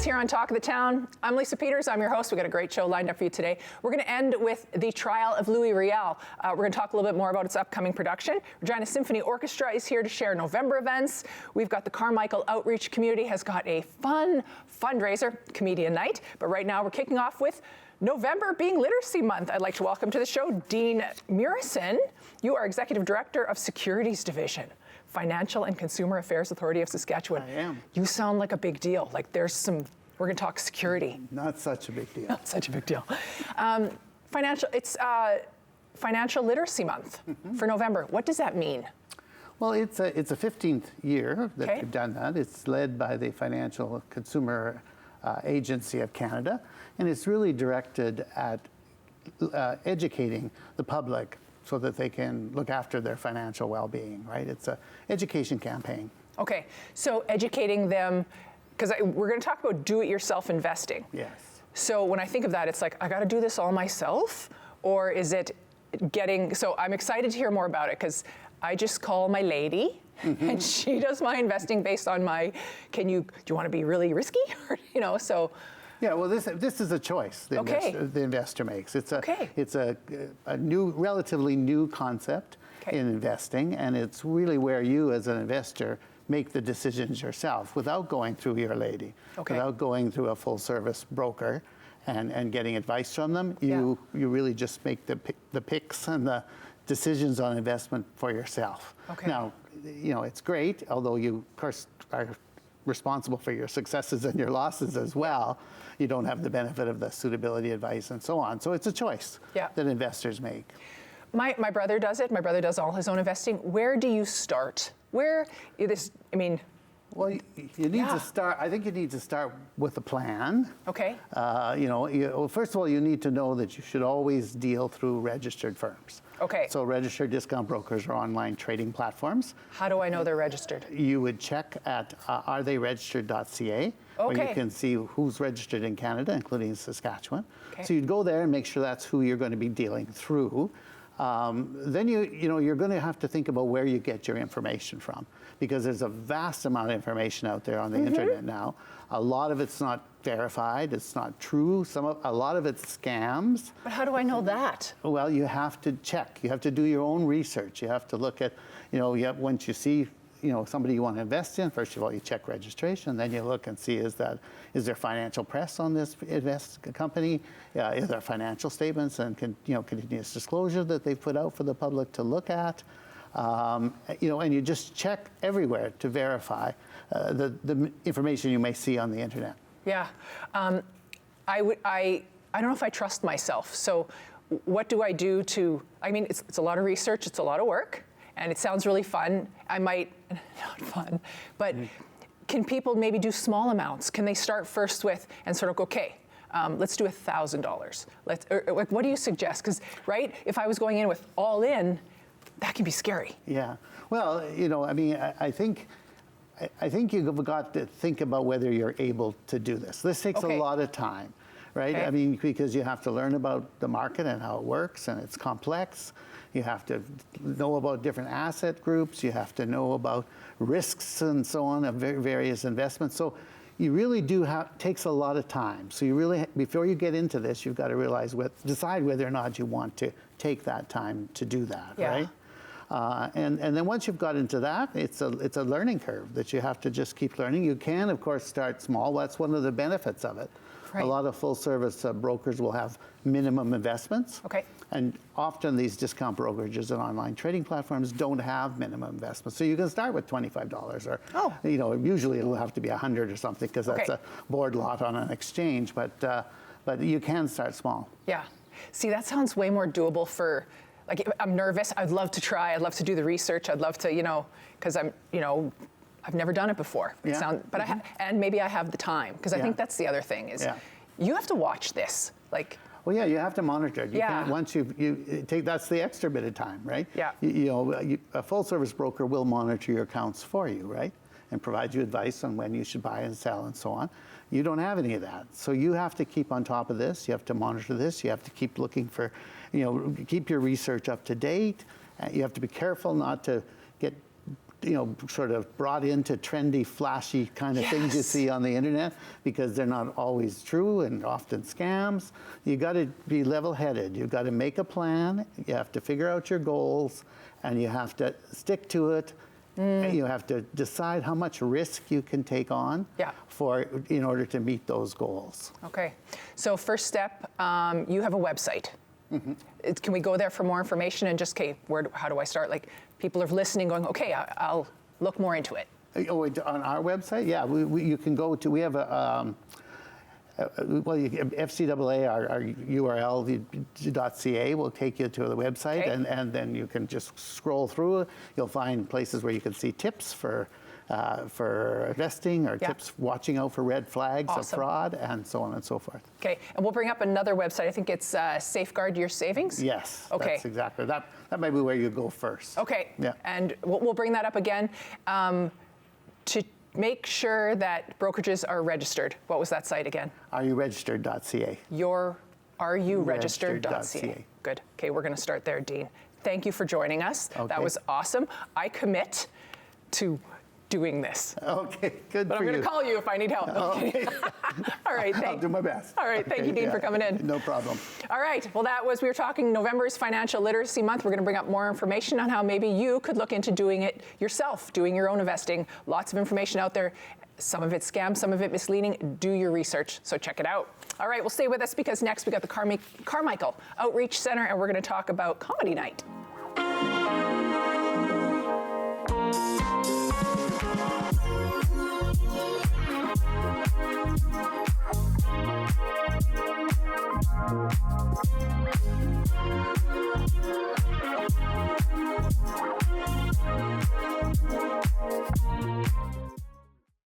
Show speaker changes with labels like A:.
A: here on Talk of the Town. I'm Lisa Peters. I'm your host. We've got a great show lined up for you today. We're going to end with the trial of Louis Riel. We're going to talk a little bit more about its upcoming production. Regina Symphony Orchestra is here to share November events. We've got the Carmichael Outreach Community has got a fun fundraiser, comedian night. But right now we're kicking off with November being Literacy Month. I'd like to welcome to the show Dean Murison. You are Executive Director of Securities Division, Financial and Consumer Affairs Authority of Saskatchewan.
B: I am.
A: You sound like a big deal. Like there's some, we're going to talk security.
B: Not such a big deal.
A: Not such a big deal. It's Financial Literacy Month for November. What does that mean?
B: Well, it's a 15th year that we've done that. It's led by the Financial Consumer Agency of Canada, and it's really directed at educating the public so that they can look after their financial well-being, right? It's an education campaign.
A: Okay, so educating them, because we're going to talk about do-it-yourself investing.
B: Yes.
A: So when I think of that, it's like, I got to do this all myself? Or is it getting, so I'm excited to hear more about it, because I just call my lady, and she does my investing based on my, do you want to be really risky? Or, so.
B: Yeah, well, this is a choice the investor makes. It's a new, relatively new concept in investing, and it's really where you as an investor make the decisions yourself without going through your lady, without going through a full-service broker and getting advice from them. You really just make the picks and the decisions on investment for yourself. Now, it's great, although you, of course, are responsible for your successes and your losses as well. You don't have the benefit of the suitability advice and so on. So it's a choice that investors make.
A: My brother does it. My brother does all his own investing. Where do you start? Well,
B: you need to start, I think you need to start with a plan.
A: Okay.
B: First of all, you need to know that you should always deal through registered firms.
A: Okay.
B: So registered discount brokers are online trading platforms.
A: How do I know they're registered?
B: You would check at aretheyregistered.ca, where you can see who's registered in Canada, including Saskatchewan. So you'd go there and make sure that's who you're going to be dealing through. Then you're going to have to think about where you get your information from, because there's a vast amount of information out there on the internet now. A lot of it's not verified, it's not true. A lot of it's scams.
A: But how do I know that?
B: Well, you have to check. You have to do your own research. You have to look at, once you see somebody you want to invest in, first of all, you check registration, then you look and see is there financial press on this company? Is there financial statements and continuous disclosure that they've put out for the public to look at? And you just check everywhere to verify the information you may see on the internet.
A: Yeah, I don't know if I trust myself. So what do I do it's a lot of research, it's a lot of work. And it sounds really fun. Not fun, but can people maybe do small amounts? Can they start first with and sort of go, let's do $1,000. What do you suggest? Because, if I was going in with all in, that can be scary.
B: Yeah. Well, I think you've got to think about whether you're able to do this. This takes a lot of time, right? Because you have to learn about the market and how it works, and it's complex. You have to know about different asset groups. You have to know about risks and so on of various investments. So you really takes a lot of time. So you really, before you get into this, you've got to decide whether or not you want to take that time to do that, right? And then once you've got into that, it's a learning curve that you have to just keep learning. You can, of course, start small. That's one of the benefits of it. Right. A lot of full-service brokers will have minimum investments. And often these discount brokerages and online trading platforms don't have minimum investments. So you can start with $25 or, usually it'll have to be $100 or something, because that's a board lot on an exchange. But you can start small. Yeah.
A: See, that sounds way more doable for, I'm nervous. I'd love to try. I'd love to do the research. I'd love to, because I've never done it before. And maybe I have the time, because I think that's the other thing is you have to watch this.
B: Well, yeah, you have to monitor it. You can't, once you take, that's the extra bit of time, right?
A: Yeah.
B: A full-service broker will monitor your accounts for you, right? And provide you advice on when you should buy and sell and so on. You don't have any of that. So you have to keep on top of this. You have to monitor this. You have to keep looking for, keep your research up to date. You have to be careful not to get sort of brought into trendy, flashy kind of things you see on the internet, because they're not always true and often scams. You got to be level-headed. You got to make a plan. You have to figure out your goals, and you have to stick to it. You have to decide how much risk you can take on in order to meet those goals.
A: Okay. So first step, you have a website. Can we go there for more information and just, how do I start? Like, people are listening going, okay, I'll look more into it.
B: Oh, on our website? Yeah, you can go to, we have FCAA, our URL.ca will take you to the website, and then you can just scroll through. You'll find places where you can see tips for investing, or tips watching out for red flags of fraud, and so on and so forth.
A: Okay, and we'll bring up another website. I think it's Safeguard Your Savings?
B: Yes,
A: okay.
B: That's exactly. That might be where you go first.
A: Okay,
B: yeah.
A: And we'll bring that up again. To make sure that brokerages are registered. What was that site again?
B: Areyouregistered.ca.
A: Areyouregistered.ca. Good. Okay, we're going to start there, Dean. Thank you for joining us.
B: Okay.
A: That was awesome. I commit to doing this.
B: Okay, good.
A: But I'm going to call you if I need help.
B: Okay.
A: All right,
B: I'll do my best.
A: All right, thank you, Dean, for coming in.
B: No problem.
A: All right, well, we were talking November's Financial Literacy Month. We're going to bring up more information on how maybe you could look into doing it yourself, doing your own investing. Lots of information out there. Some of it's scam, some of it misleading. Do your research, so check it out. All right, well, stay with us, because next we got the Carmichael Outreach Center, and we're going to talk about Comedy Night.